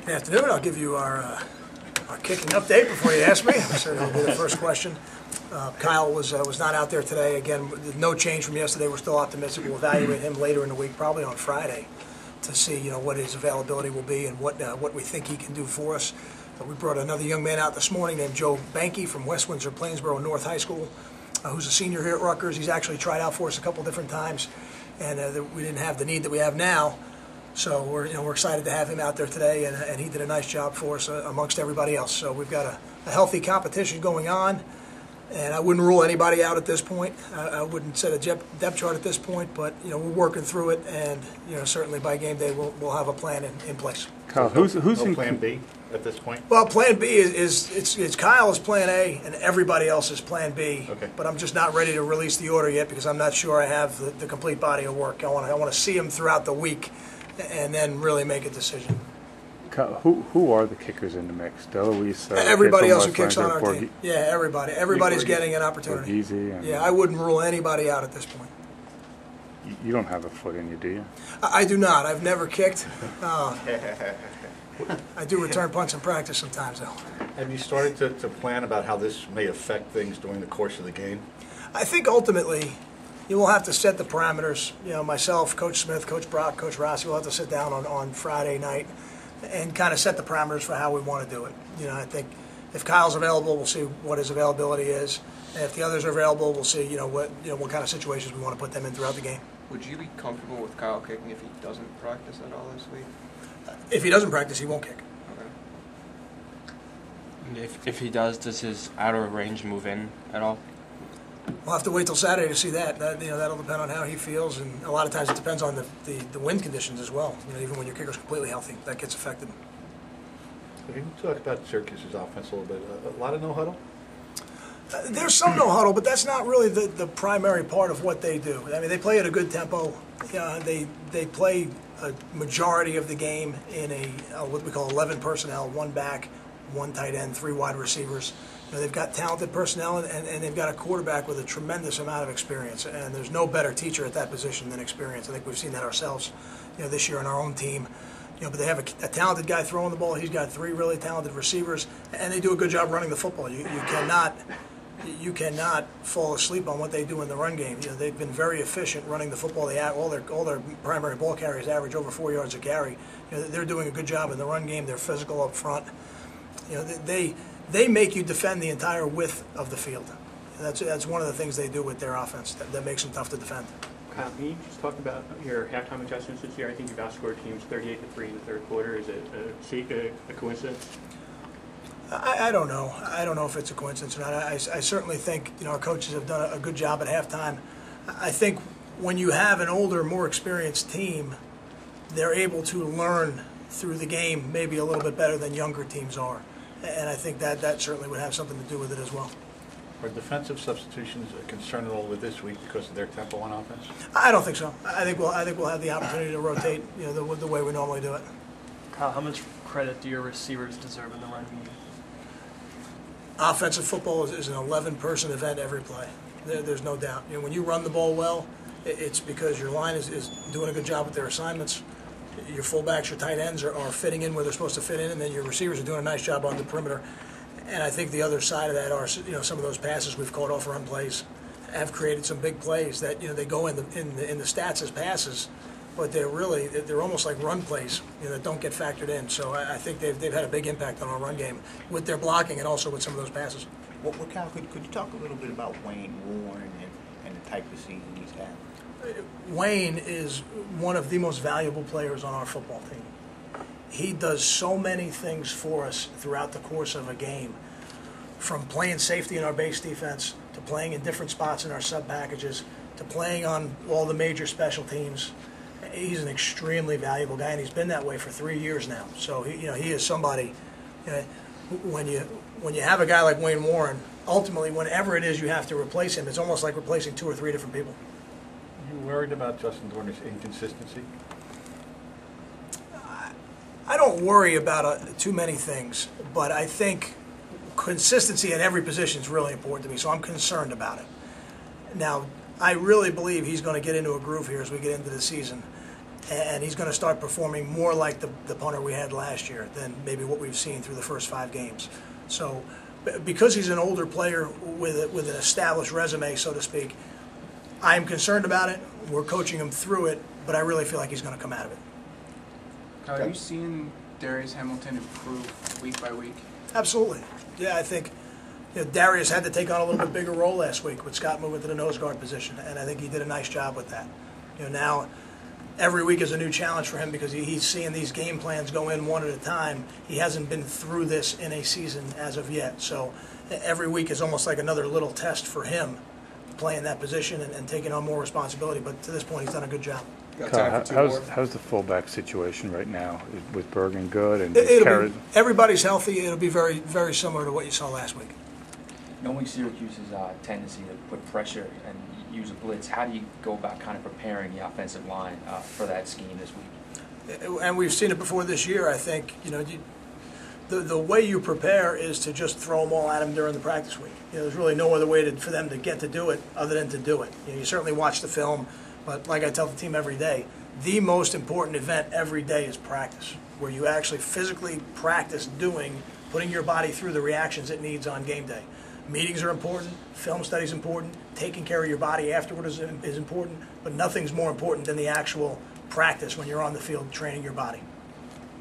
Good afternoon. I'll give you our kicking update before you ask me. So that'll be the first question. Kyle was not out there today. Again, no change from yesterday. We're still optimistic. We'll evaluate him later in the week, probably on Friday, to see what his availability will be and what we think he can do for us. We brought another young man out this morning named Joe Banky from West Windsor Plainsboro North High School, who's a senior here at Rutgers. He's actually tried out for us a couple different times, and we didn't have the need that we have now. So we're excited to have him out there today, and he did a nice job for us amongst everybody else. So we've got a healthy competition going on, and I wouldn't rule anybody out at this point. I wouldn't set a depth chart at this point, but we're working through it, and certainly by game day we'll have a plan in place. Kyle, who's in Plan B at this point? Well, Plan B is Kyle's Plan A, and everybody else is Plan B. Okay. But I'm just not ready to release the order yet because I'm not sure I have the complete body of work. I want to see him throughout the week, and then really make a decision. Who are the kickers in the mix? Deloise, everybody else who kicks on our team. Yeah, everybody. Everybody's getting an opportunity. Yeah, I wouldn't rule anybody out at this point. You don't have a foot in you, do you? I do not. I've never kicked. I do return punts in practice sometimes, though. Have you started to plan about how this may affect things during the course of the game? I think ultimately you will have to set the parameters. Myself, Coach Smith, Coach Brock, Coach Rossi will have to sit down on Friday night and kind of set the parameters for how we want to do it. I think if Kyle's available, we'll see what his availability is. And if the others are available, we'll see what kind of situations we want to put them in throughout the game. Would you be comfortable with Kyle kicking if he doesn't practice at all this week? If he doesn't practice, he won't kick. Okay. If he does his outer range move in at all? We'll have to wait till Saturday to see that. That'll depend on how he feels, and a lot of times it depends on the wind conditions as well. Even when your kicker's completely healthy, that gets affected. Can you talk about Syracuse's offense a little bit? A lot of no huddle? There's some no huddle, but that's not really the primary part of what they do. I mean, they play at a good tempo. They play a majority of the game in what we call 11 personnel, one back, one tight end, 3 wide receivers. They've got talented personnel, and they've got a quarterback with a tremendous amount of experience. And there's no better teacher at that position than experience. I think we've seen that ourselves, this year on our own team. But they have a talented guy throwing the ball. He's got 3 really talented receivers, and they do a good job running the football. You cannot fall asleep on what they do in the run game. They've been very efficient running the football. All their primary ball carriers average over 4 yards a carry. They're doing a good job in the run game. They're physical up front. They make you defend the entire width of the field. That's one of the things they do with their offense that makes them tough to defend. Kyle, can you just talk about your halftime adjustments this year? I think you've outscored teams 38-3 in the third quarter. Is it a coincidence? I don't know. I don't know if it's a coincidence or not. I certainly think our coaches have done a good job at halftime. I think when you have an older, more experienced team, they're able to learn through the game maybe a little bit better than younger teams are. And I think that certainly would have something to do with it as well. Are defensive substitutions a concern at all with this week because of their tempo on offense? I don't think so. I think we'll have the opportunity to rotate the way we normally do it. Kyle, how much credit do your receivers deserve in the run game? Offensive football is an 11-person event every play. There's no doubt. When you run the ball well, it's because your line is doing a good job with their assignments. Your fullbacks, your tight ends are fitting in where they're supposed to fit in, and then your receivers are doing a nice job on the perimeter. And I think the other side of that are some of those passes we've caught off run plays have created some big plays that they go in the stats as passes, but they're almost like run plays that don't get factored in. So I think they've had a big impact on our run game with their blocking and also with some of those passes. Well, Cal, could you talk a little bit about Wayne Warren and the type of season he's had? Wayne is one of the most valuable players on our football team. He does so many things for us throughout the course of a game, from playing safety in our base defense to playing in different spots in our sub-packages to playing on all the major special teams. He's an extremely valuable guy, and he's been that way for 3 years now. So he is somebody. When you have a guy like Wayne Warren, ultimately, whenever it is you have to replace him, it's almost like replacing 2 or 3 different people. Are you worried about Justin Dorner's inconsistency? I don't worry about too many things, but I think consistency at every position is really important to me, so I'm concerned about it. Now, I really believe he's going to get into a groove here as we get into the season. and he's going to start performing more like the punter we had last year than maybe what we've seen through the first 5 games. So because he's an older player with an established resume, so to speak, I'm concerned about it. We're coaching him through it, but I really feel like he's going to come out of it. Are you seeing Darius Hamilton improve week by week? Absolutely. Yeah, I think Darius had to take on a little bit bigger role last week with Scott moving to the nose guard position, and I think he did a nice job with that. Now every week is a new challenge for him because he's seeing these game plans go in one at a time. He hasn't been through this in a season as of yet, so every week is almost like another little test for him playing that position and taking on more responsibility. But to this point, he's done a good job. Kyle, how's the fullback situation right now? With Bergen good and Everybody's healthy. It'll be very, very similar to what you saw last week. Knowing Syracuse's tendency to put pressure and use a blitz, how do you go about kind of preparing the offensive line for that scheme this week? And we've seen it before this year. I think the way you prepare is to just throw them all at them during the practice week. There's really no other way for them to get to do it other than to do it. You certainly watch the film, but like I tell the team every day, the most important event every day is practice, where you actually physically practice putting your body through the reactions it needs on game day. Meetings are important, film study is important, taking care of your body afterward is important, but nothing's more important than the actual practice when you're on the field training your body.